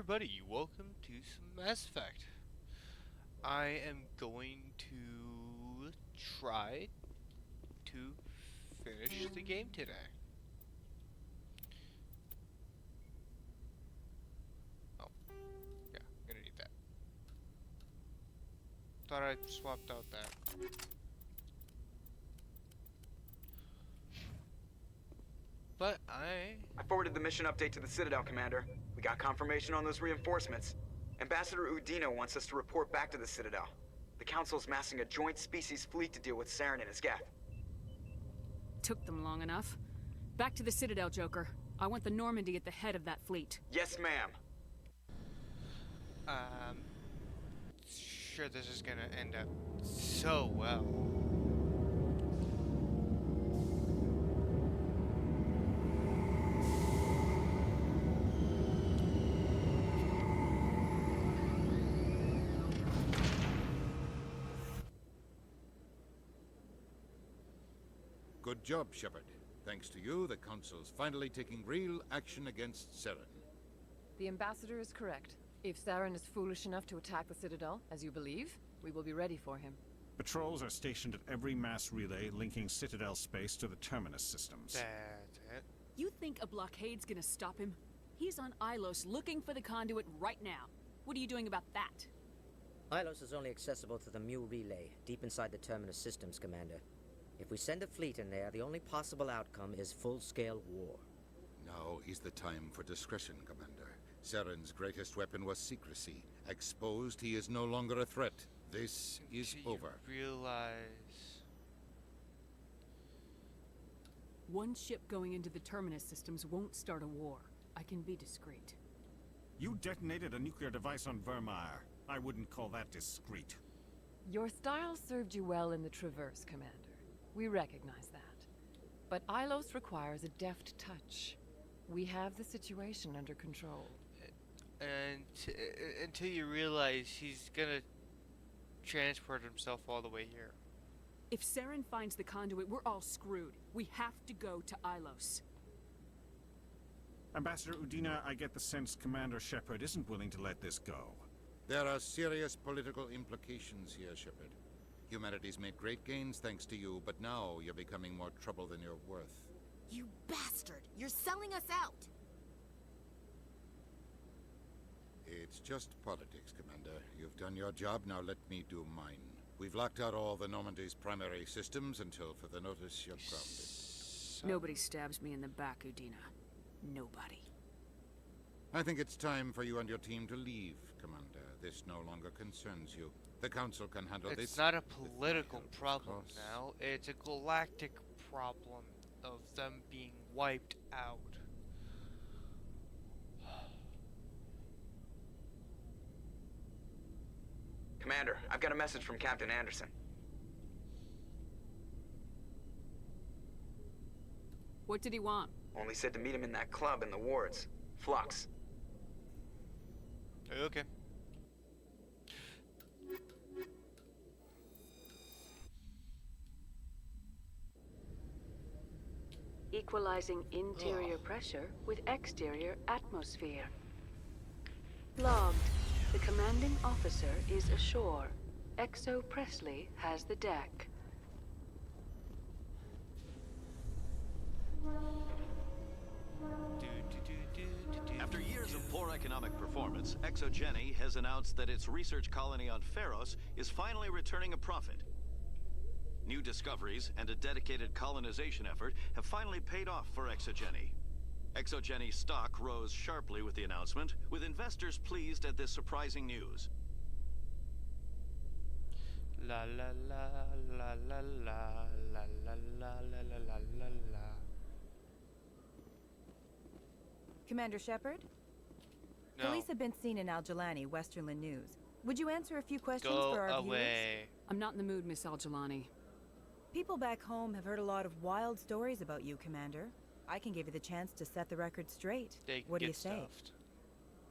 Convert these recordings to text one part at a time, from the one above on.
everybody, welcome to some Mass Effect. I am going to try to finish the game today. Oh, yeah, I'm gonna need that. Thought I swapped out that. But I forwarded the mission update to the Citadel, Commander. We got confirmation on those reinforcements. Ambassador Udina wants us to report back to the Citadel. The Council's massing a joint species fleet to deal with Saren and his Geth. Took them long enough. Back to the Citadel, Joker. I want the Normandy at the head of that fleet. Yes, ma'am. Sure this is gonna end up so well. Good job, Shepard. Thanks to you, the Council's finally taking real action against Saren. The Ambassador is correct. If Saren is foolish enough to attack the Citadel, as you believe, we will be ready for him. Patrols are stationed at every mass relay linking Citadel space to the Terminus systems. That's it. You think a blockade's gonna stop him? He's on Ilos looking for the conduit right now. What are you doing about that? Ilos is only accessible to the Mu relay, deep inside the Terminus systems, Commander. If we send a fleet in there, the only possible outcome is full-scale war. Now is the time for discretion, Commander. Saren's greatest weapon was secrecy. Exposed, he is no longer a threat. This is over. Realize. One ship going into the Terminus systems won't start a war. I can be discreet. You detonated a nuclear device on Vermeer. I wouldn't call that discreet. Your style served you well in the Traverse, Commander. We recognize that. But Ilos requires a deft touch. We have the situation under control. And until you realize he's gonna transport himself all the way here. If Saren finds the conduit, we're all screwed. We have to go to Ilos. Ambassador Udina, I get the sense Commander Shepard isn't willing to let this go. There are serious political implications here, Shepard. Humanity's made great gains thanks to you, but now you're becoming more trouble than you're worth. You bastard! You're selling us out! It's just politics, Commander. You've done your job, now let me do mine. We've locked out all the Normandy's primary systems until further notice you're grounded. Nobody stabs me in the back, Udina. Nobody. I think it's time for you and your team to leave, Commander. This no longer concerns you. The Council can handle this. It's not a political help, of problem course. now. It's a galactic problem of them being wiped out. Commander, I've got a message from Captain Anderson. What did he want? Only said to meet him in that club in the wards. Flux. Okay. Equalizing interior pressure with exterior atmosphere. Logged. The commanding officer is ashore. Exo Presley has the deck. After years of poor economic performance, ExoGeni has announced that its research colony on Feros is finally returning a profit. New discoveries and a dedicated colonization effort have finally paid off for ExoGeni. ExoGeni's stock rose sharply with the announcement, with investors pleased at this surprising news. La la la la la la la la la la la la la. Commander Shepard? No. Police have been seen in Al-Jalani, Westerland News. Would you answer a few questions Go for our away. I'm not in the mood, Miss Al-Jalani. People back home have heard a lot of wild stories about you, Commander. I can give you the chance to set the record straight. They can What do get you say? stuffed.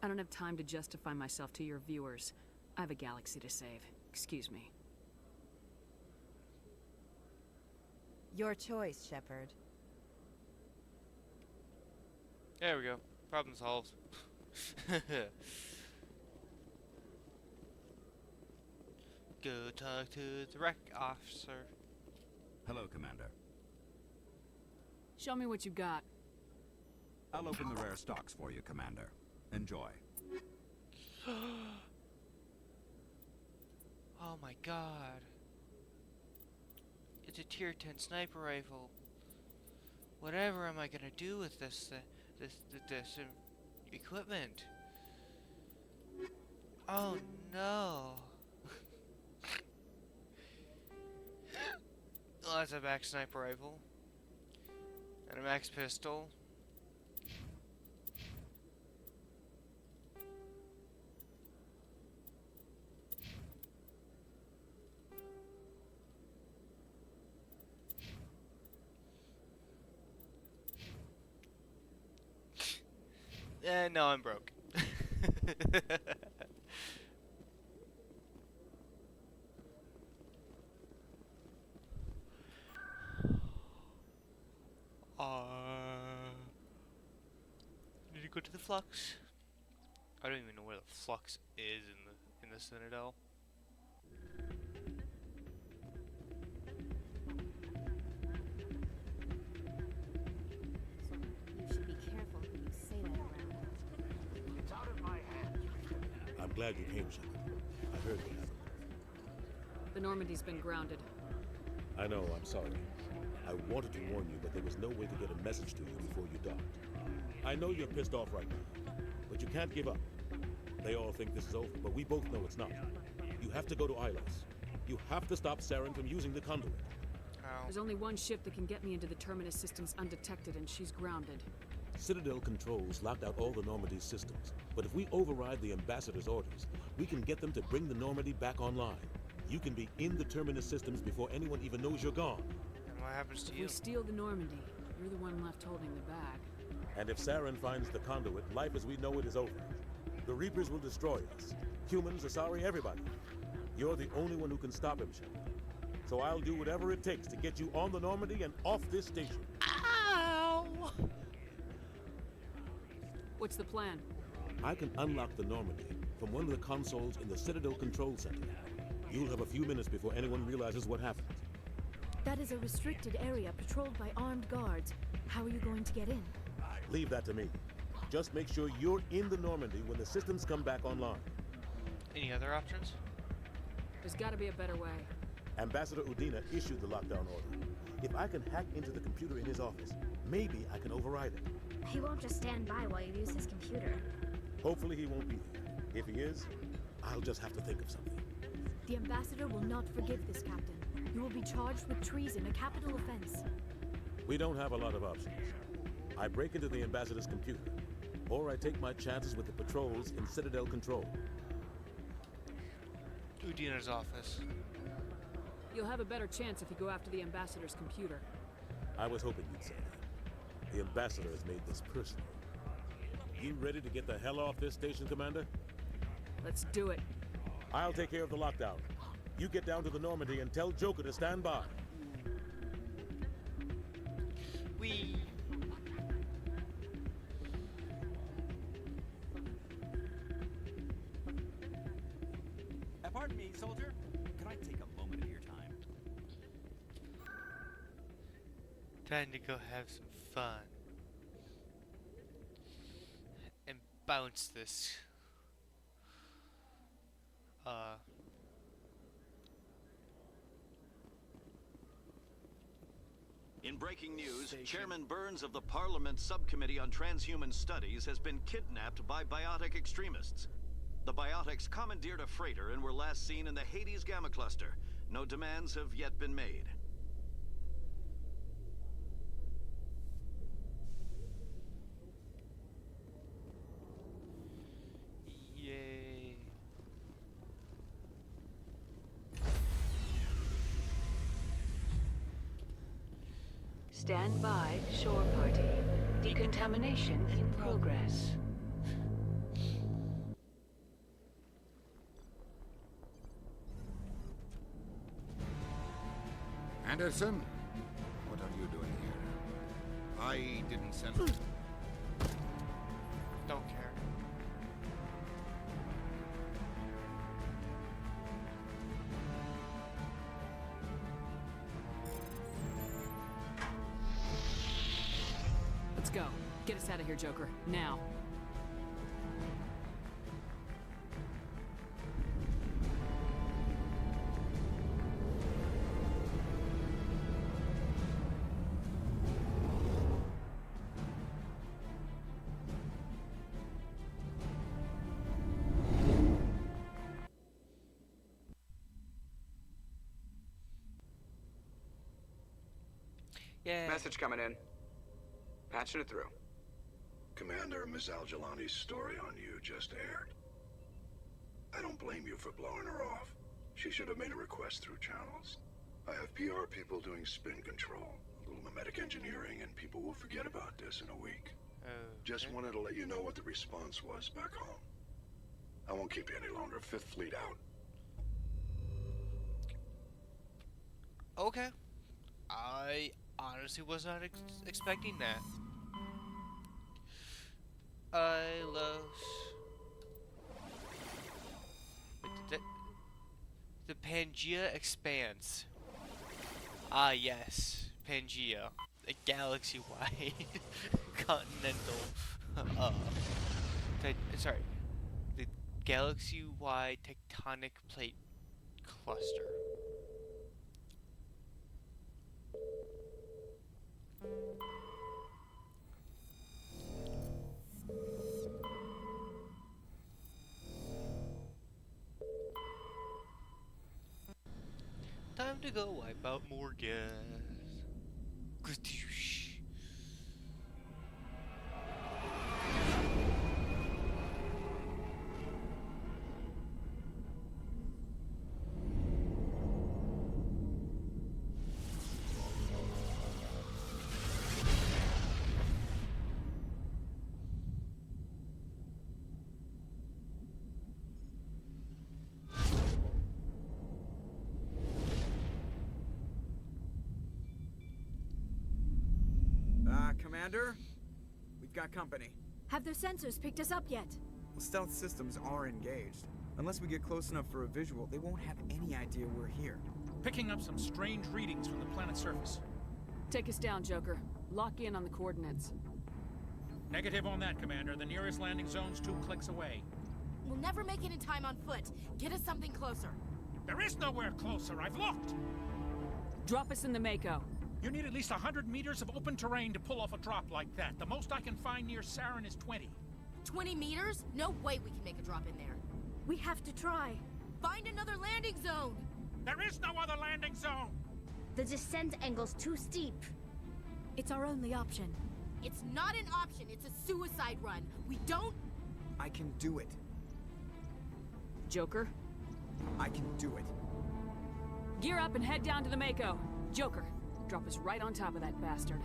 I don't have time to justify myself to your viewers. I have a galaxy to save. Excuse me. Your choice, Shepard. There we go. Problem solved. go talk to the rec officer. Hello, Commander. Show me what you got. I'll open the rare stocks for you, Commander. Enjoy. Oh my god. It's a tier 10 sniper rifle. Whatever am I gonna do with this equipment? Oh no. Oh, that's a back sniper rifle. And a max pistol. No, I'm broke. Need to go to the Flux. I don't even know where the Flux is in the Citadel. You should be careful when you say that around. It's out of my hands. I'm glad you came, Shepard. I heard what happened. The Normandy's been grounded. I know, I'm sorry. I wanted to warn you, but there was no way to get a message to you before you docked. I know you're pissed off right now, but you can't give up. They all think this is over, but we both know it's not. You have to go to Ilos. You have to stop Saren from using the conduit. There's only one ship that can get me into the Terminus systems undetected, and she's grounded. Citadel controls locked out all the Normandy's systems, but if we override the Ambassador's orders, we can get them to bring the Normandy back online. You can be in the Terminus systems before anyone even knows you're gone. And what happens to If you? we steal the Normandy, you're the one left holding the bag. And if Saren finds the conduit, life as we know it is over. The Reapers will destroy us. Humans, Asari, everybody. You're the only one who can stop him, Shepard. So I'll do whatever it takes to get you on the Normandy and off this station. Ow! What's the plan? I can unlock the Normandy from one of the consoles in the Citadel Control Center. You'll have a few minutes before anyone realizes what happened. That is a restricted area patrolled by armed guards. How are you going to get in? Leave that to me. Just make sure you're in the Normandy when the systems come back online. Any other options? There's gotta be a better way. Ambassador Udina issued the lockdown order. If I can hack into the computer in his office, maybe I can override it. He won't just stand by while you use his computer. Hopefully he won't be there. If he is, I'll just have to think of something. The Ambassador will not forgive this, Captain. You will be charged with treason, a capital offense. We don't have a lot of options. I break into the Ambassador's computer, or I take my chances with the patrols in Citadel Control. Udina's office. You'll have a better chance if you go after the Ambassador's computer. I was hoping you'd say that. The Ambassador has made this personal. You ready to get the hell off this station, Commander? Let's do it. I'll take care of the lockdown. You get down to the Normandy and tell Joker to stand by. We. Pardon me, soldier. Could I take a moment of your time? Time to go have some fun. And bounce this. In breaking news, Chairman Burns of the Parliament Subcommittee on Transhuman Studies has been kidnapped by biotic extremists. The biotics commandeered a freighter and were last seen in the Hades Gamma Cluster. No demands have yet been made. Yay. Stand by, shore party. Decontamination in progress. Anderson? What are you doing here? I didn't send... Don't care. go. Get us out of here, Joker. Now. Yeah. Message coming in. Patching it through. Commander, Ms. Al-Jalani's story on you just aired. I don't blame you for blowing her off. She should have made a request through channels. I have PR people doing spin control, a little mimetic engineering, and people will forget about this in a week. Just wanted to let you know what the response was back home. I won't keep you any longer. Fifth Fleet out. Okay. I honestly was not expecting that. The Pangea Expanse. Ah, yes. Pangea. A galaxy-wide continental, sorry. The galaxy-wide tectonic plate cluster. Time to go wipe out more gas. Gadoosh. Commander? We've got company. Have their sensors picked us up yet? Well, stealth systems are engaged. Unless we get close enough for a visual, they won't have any idea we're here. Picking up some strange readings from the planet's surface. Take us down, Joker. Lock in on the coordinates. Negative on that, Commander. The nearest landing zone's 2 clicks away. We'll never make it in time on foot. Get us something closer. There is nowhere closer. I've looked. Drop us in the Mako. You need at least 100 meters of open terrain to pull off a drop like that. The most I can find near Saren is 20. 20 meters? No way we can make a drop in there. We have to try. Find another landing zone! There is no other landing zone! The descent angle's too steep. It's our only option. It's not an option, it's a suicide run. We don't... I can do it. Joker? I can do it. Gear up and head down to the Mako. Joker, drop us right on top of that bastard.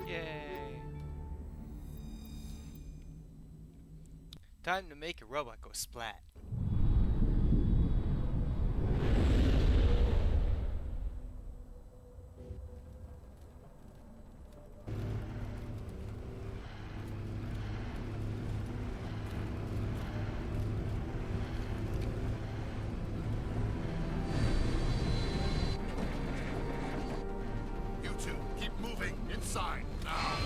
Yay. Time to make a robot go splat. You two, keep moving inside now.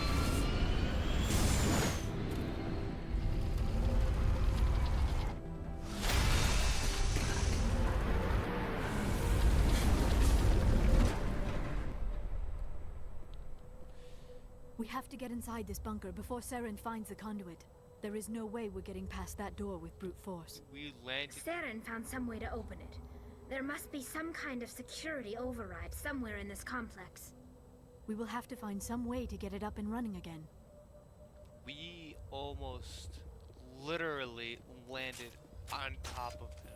We have to get inside this bunker before Saren finds the conduit. There is no way we're getting past that door with brute force. We landed. Saren found some way to open it. There must be some kind of security override somewhere in this complex. We will have to find some way to get it up and running again. We almost literally landed on top of them.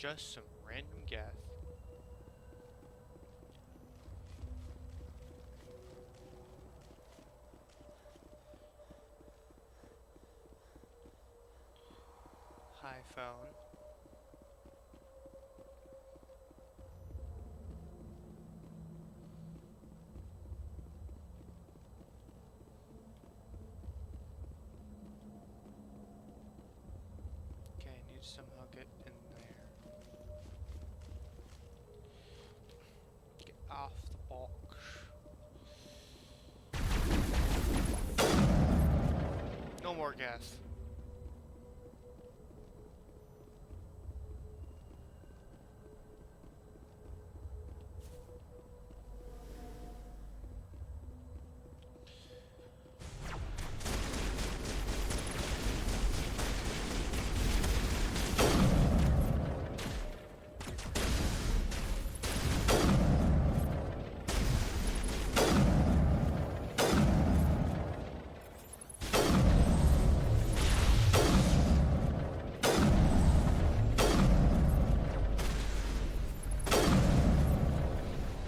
just some random gas. Hi, phone. Okay, I need to somehow get in there. Get off the box. No more gas.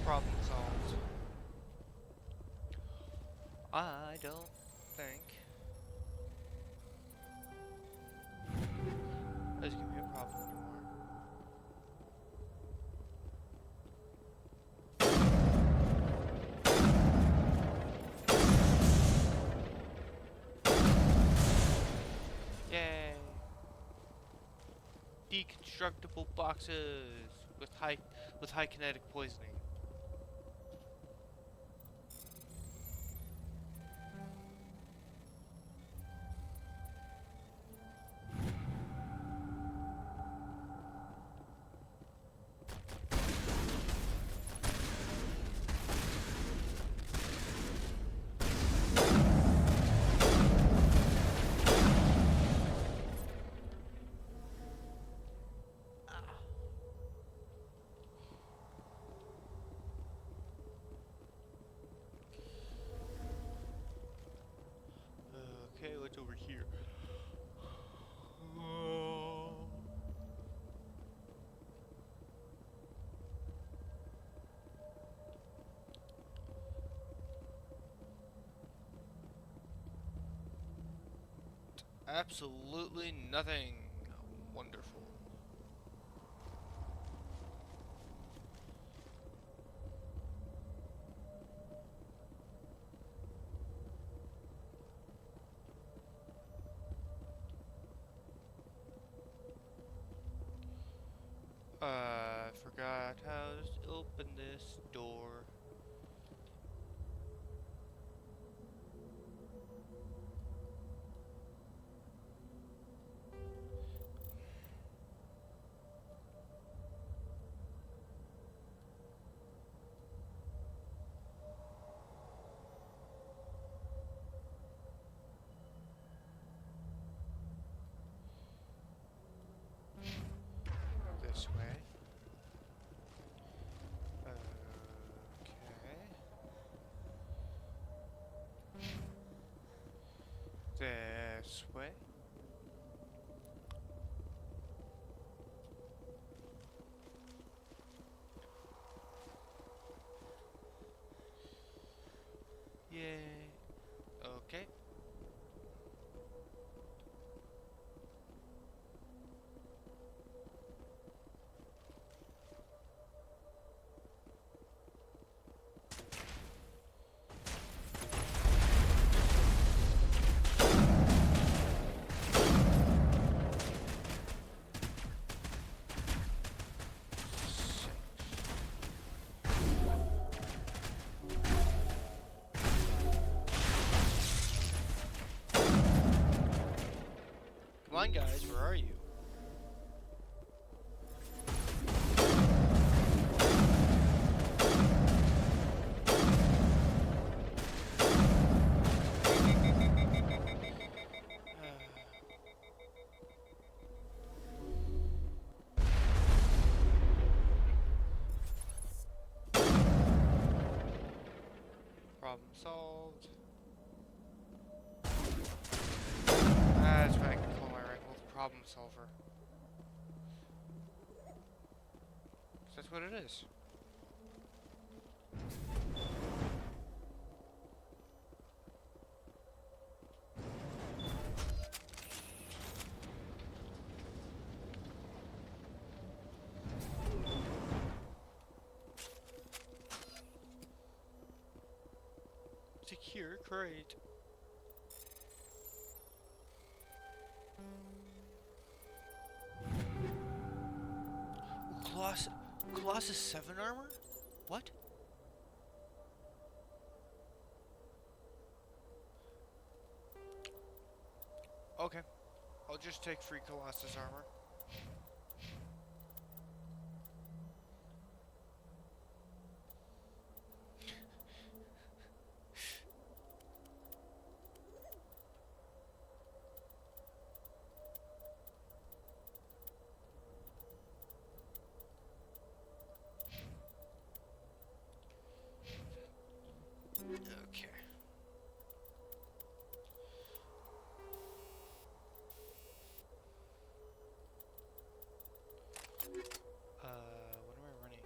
Problem solved. I don't think there's gonna be a problem anymore. Yay! Deconstructible boxes with high kinetic poisoning. Okay, what's over here? Absolutely nothing. Wonderful. Forgot how to open this door. This way. This way. Yay. Okay. Come on, guys, where are you? Problem solved. That's what I can call my rank wolf, problem solver. That's what it is. Secure crate. Colossus 7 armor? What? Okay. I'll just take free Colossus armor. Okay. What am I running?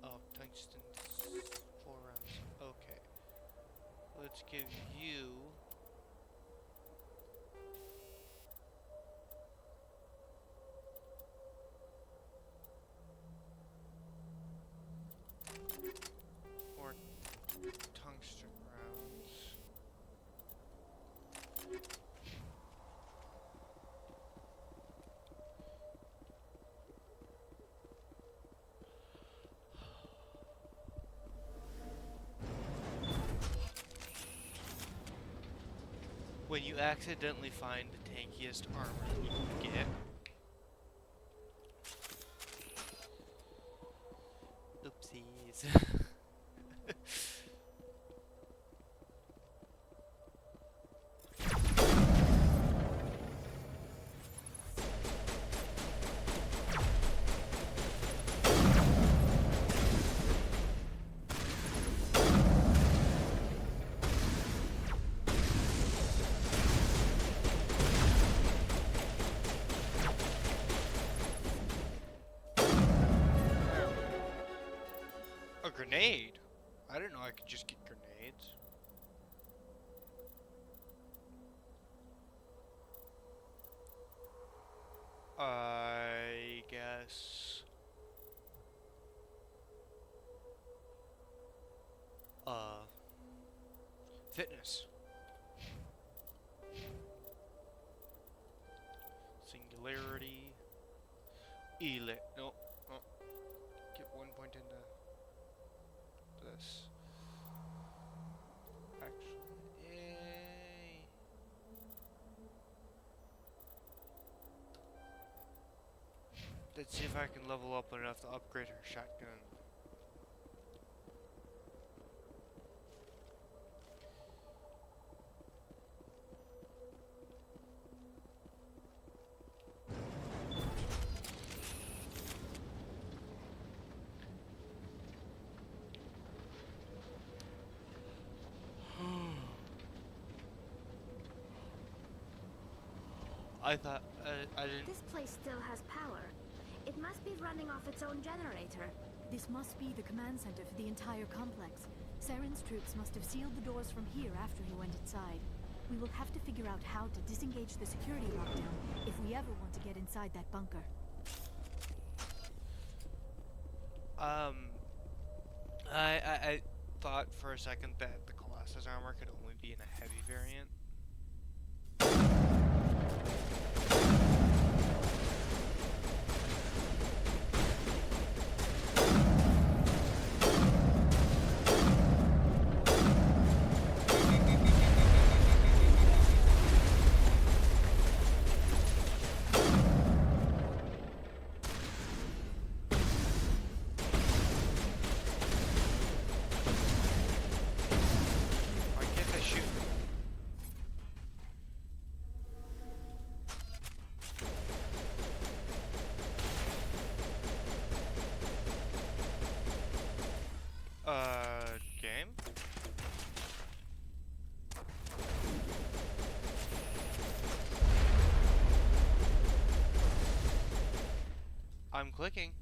Oh, tungsten 4 rounds. Okay. Let's give you more tungsten rounds. When you accidentally find the tankiest armor that you can get. Oopsies. A grenade? I didn't know I could just get grenades. I guess. Fitness. Singularity. No. Oh. Get 1 point into this. Actually, yay. Let's see if I can level up enough to upgrade her shotgun. I thought, I didn't... This place still has power. It must be running off its own generator. This must be the command center for the entire complex. Saren's troops must have sealed the doors from here after he went inside. We will have to figure out how to disengage the security lockdown if we ever want to get inside that bunker. I thought for a second that the Colossus armor could only be in a heavy variant. Game? I'm clicking.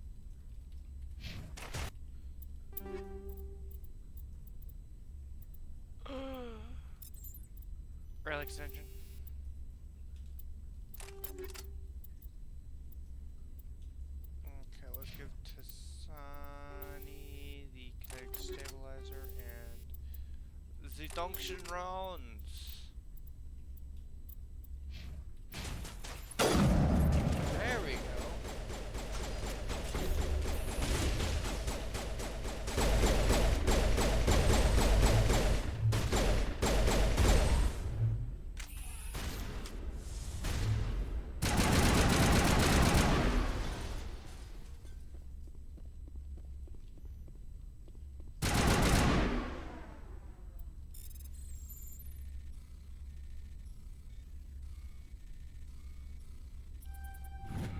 Rail extension. Okay, let's give Tasani the kinetic stabilizer and the Dunction rounds. There we go.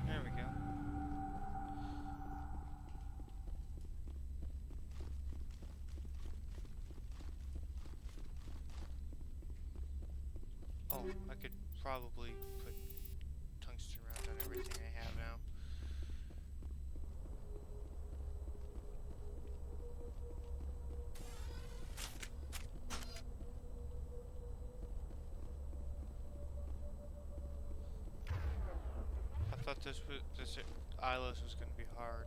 There we go. Oh, I could probably put tungsten rounds on everything I have now. I thought this Ilos was gonna be hard.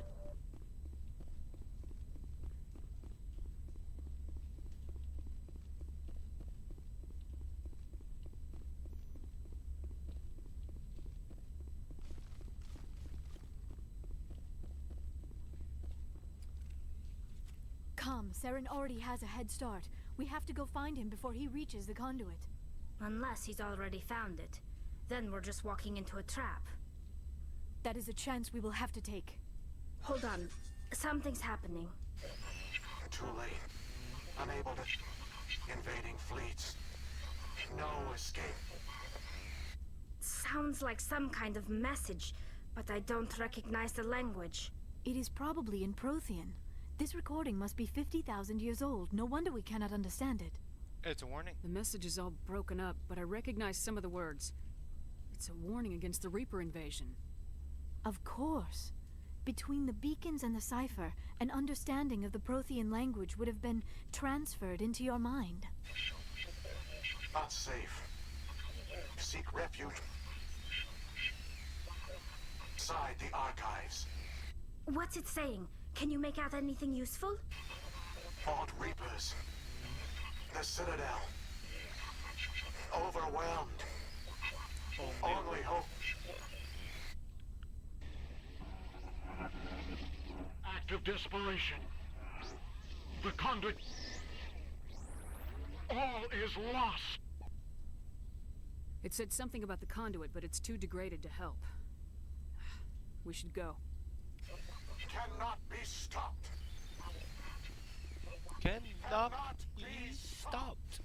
Come, Saren already has a head start. We have to go find him before he reaches the conduit. Unless he's already found it. Then we're just walking into a trap. That is a chance we will have to take. Hold on. Something's happening. Too late. Unable to... Invading fleets. No escape. Sounds like some kind of message, but I don't recognize the language. It is probably in Prothean. This recording must be 50,000 years old. No wonder we cannot understand it. It's a warning. The message is all broken up, but I recognize some of the words. It's a warning against the Reaper invasion. Of course. Between the beacons and the cipher, an understanding of the Prothean language would have been transferred into your mind. Not safe. Seek refuge. Inside the archives. What's it saying? Can you make out anything useful? Fought Reapers. The Citadel. Overwhelmed. Only hope. Act of desperation. The conduit. All is lost. It said something about the conduit, but it's too degraded to help. We should go. Cannot be stopped. Cannot be stopped.